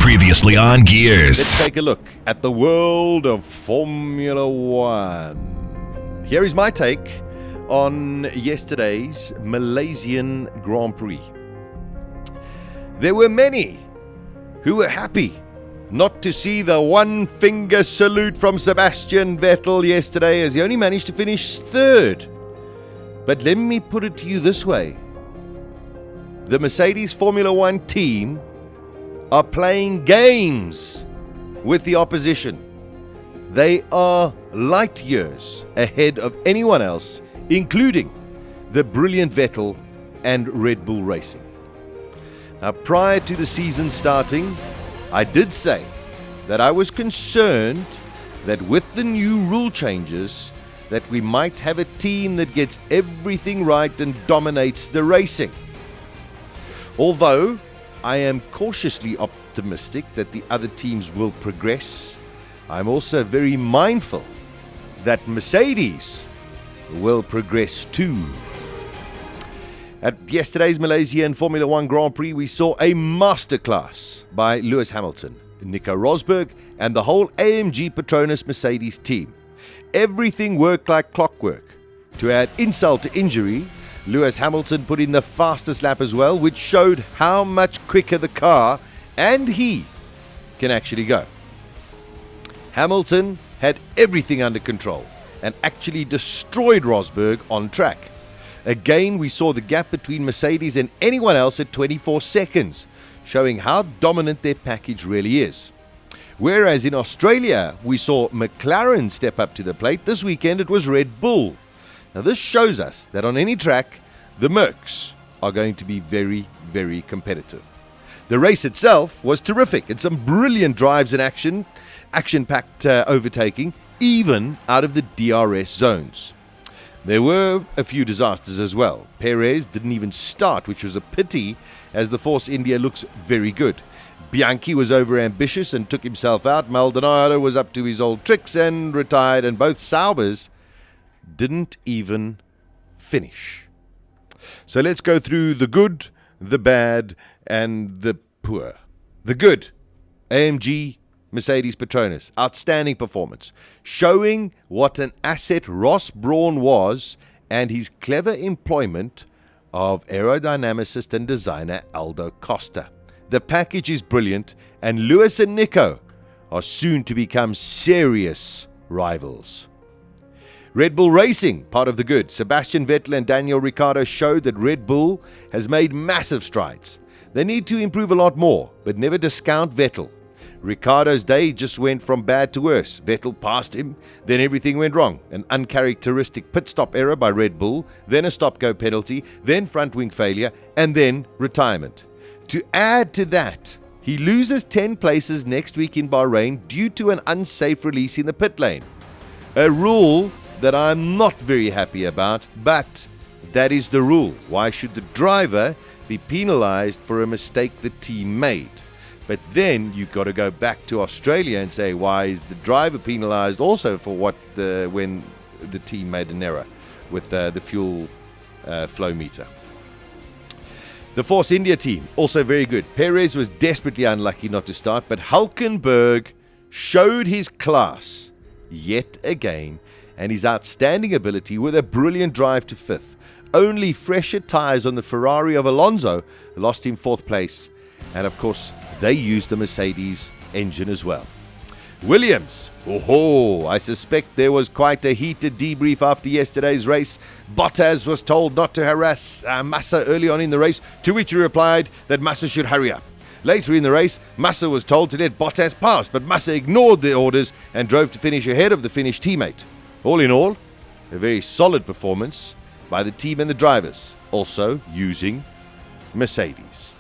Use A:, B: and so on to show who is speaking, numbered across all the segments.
A: Previously on Gears.
B: Let's take a look at the world of Formula One. Here is my take on yesterday's Malaysian Grand Prix. There were many who were happy not to see the one-finger salute from Sebastian Vettel yesterday, as he only managed to finish third. But let me put it to you this way. The Mercedes Formula One team are playing games with the opposition. They are light years ahead of anyone else, including the brilliant Vettel and Red Bull Racing. Now, prior to the season starting, I did say that I was concerned that with the new rule changes, that we might have a team that gets everything right and dominates the racing. Although I am cautiously optimistic that the other teams will progress, I'm also very mindful that Mercedes will progress too. At yesterday's Malaysian Formula One Grand Prix, we saw a masterclass by Lewis Hamilton, Nico Rosberg, and the whole AMG Petronas Mercedes team. Everything worked like clockwork. To add insult to injury, Lewis Hamilton put in the fastest lap as well, which showed how much quicker the car and he can actually go. Hamilton had everything under control and actually destroyed Rosberg on track. Again, we saw the gap between Mercedes and anyone else at 24 seconds, showing how dominant their package really is. Whereas in Australia, we saw McLaren step up to the plate, this weekend it was Red Bull. Now this shows us that on any track, the Mercs are going to be very, very competitive. The race itself was terrific, and some brilliant drives in action-packed overtaking, even out of the DRS zones. There were a few disasters as well. Perez didn't even start, which was a pity, as the Force India looks very good. Bianchi was overambitious and took himself out. Maldonado was up to his old tricks and retired, and both Saubers didn't even finish. So let's go through the good, the bad, and the poor. The good, AMG Mercedes Petronas, outstanding performance, showing what an asset Ross Brawn was and his clever employment of aerodynamicist and designer Aldo Costa. The package is brilliant, and Lewis and Nico are soon to become serious rivals. Red Bull Racing, part of the good. Sebastian Vettel and Daniel Ricciardo showed that Red Bull has made massive strides. They need to improve a lot more, but never discount Vettel. Ricciardo's day just went from bad to worse. Vettel passed him, then everything went wrong. An uncharacteristic pit stop error by Red Bull, then a stop-go penalty, then front wing failure, and then retirement. To add to that, he loses 10 places next week in Bahrain due to an unsafe release in the pit lane. A rule that I'm not very happy about, but that is the rule. Why should the driver be penalized for a mistake the team made? But then you've got to go back to Australia and say, why is the driver penalized also for when the team made an error with the fuel flow meter? The Force India team, also very good. Perez was desperately unlucky not to start, but Hülkenberg showed his class yet again and his outstanding ability with a brilliant drive to fifth. Only fresher tyres on the Ferrari of Alonso lost him fourth place, and of course they used the Mercedes engine as well. Williams, I suspect there was quite a heated debrief after yesterday's race. Bottas was told not to harass Massa early on in the race, to which he replied that Massa should hurry up. Later in the race, Massa was told to let Bottas pass, but Massa ignored the orders and drove to finish ahead of the Finnish teammate. All in all, a very solid performance by the team and the drivers, also using Mercedes.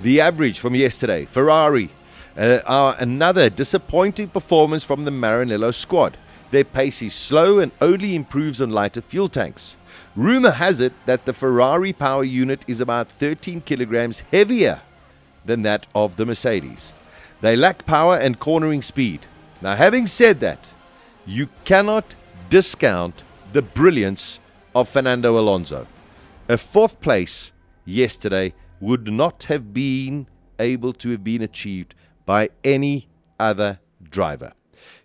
B: The average from yesterday, Ferrari, another disappointing performance from the Maranello squad. Their pace is slow and only improves on lighter fuel tanks. Rumor has it that the Ferrari power unit is about 13 kilograms heavier than that of the Mercedes. They lack power and cornering speed. Now, having said that, you cannot discount the brilliance of Fernando Alonso. A fourth place yesterday would not have been able to have been achieved by any other driver.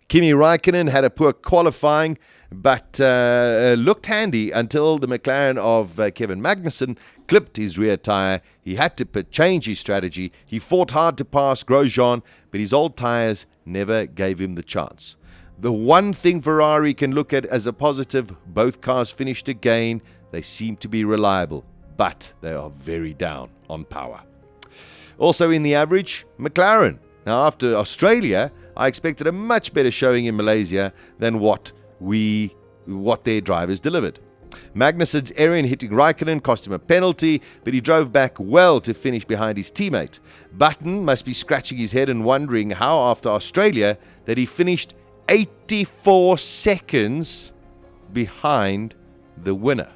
B: Kimi Räikkönen had a poor qualifying, but looked handy until the McLaren of Kevin Magnussen clipped his rear tyre. He had to change his strategy. He fought hard to pass Grosjean, but his old tyres never gave him the chance. The one thing Ferrari can look at as a positive, both cars finished again. They seem to be reliable, but they are very down on power. Also in the average, McLaren. Now after Australia, I expected a much better showing in Malaysia than what their drivers delivered. Magnussen's error in hitting Räikkönen cost him a penalty, but he drove back well to finish behind his teammate. Button must be scratching his head and wondering how after Australia that he finished 84 seconds behind the winner.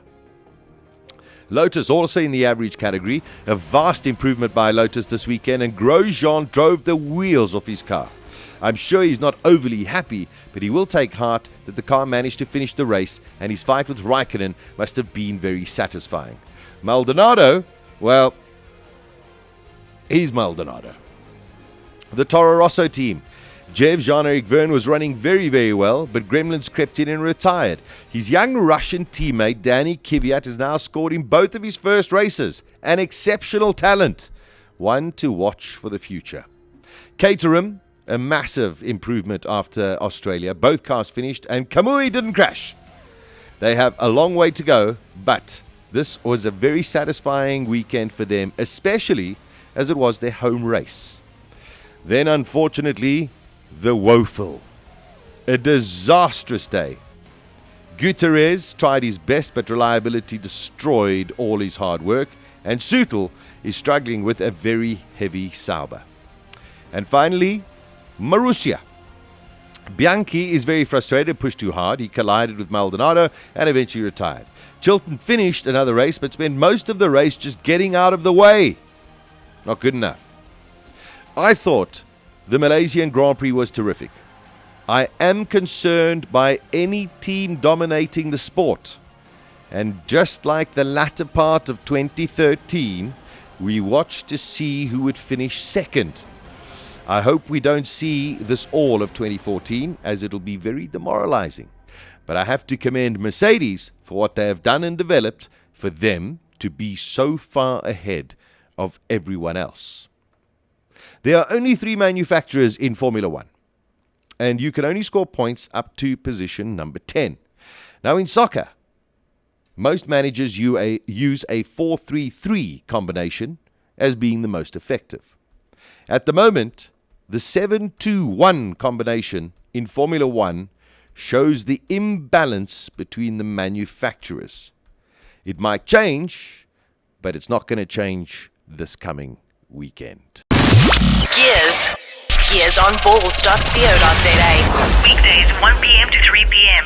B: Lotus also in the average category, a vast improvement by Lotus this weekend, and Grosjean drove the wheels off his car. I'm sure he's not overly happy, but he will take heart that the car managed to finish the race, and his fight with Räikkönen must have been very satisfying. Maldonado, well, he's Maldonado. The Toro Rosso team. Jean-Eric Vergne was running very, very well, but Gremlins crept in and retired. His young Russian teammate Danny Kvyat has now scored in both of his first races. An exceptional talent. One to watch for the future. Caterham, a massive improvement after Australia. Both cars finished and Kamui didn't crash. They have a long way to go, but this was a very satisfying weekend for them, especially as it was their home race. Then, unfortunately, the woeful. A disastrous day. Gutierrez tried his best, but reliability destroyed all his hard work, and Sutil is struggling with a very heavy Sauber. And finally, Marussia. Bianchi is very frustrated, pushed too hard. He collided with Maldonado and eventually retired. Chilton finished another race, but spent most of the race just getting out of the way. Not good enough. I thought the Malaysian Grand Prix was terrific. I am concerned by any team dominating the sport. And just like the latter part of 2013, we watched to see who would finish second. I hope we don't see this all of 2014, as it'll be very demoralizing. But I have to commend Mercedes for what they have done and developed for them to be so far ahead of everyone else. There are only 3 manufacturers in Formula One, and you can only score points up to position number 10. Now in soccer, most managers use a 4-3-3 combination as being the most effective. At the moment, the 7-2-1 combination in Formula One shows the imbalance between the manufacturers. It might change, but it's not going to change this coming weekend.
A: Gears. GearsOnBalls.co.za.
C: Weekdays 1 p.m. to 3 p.m.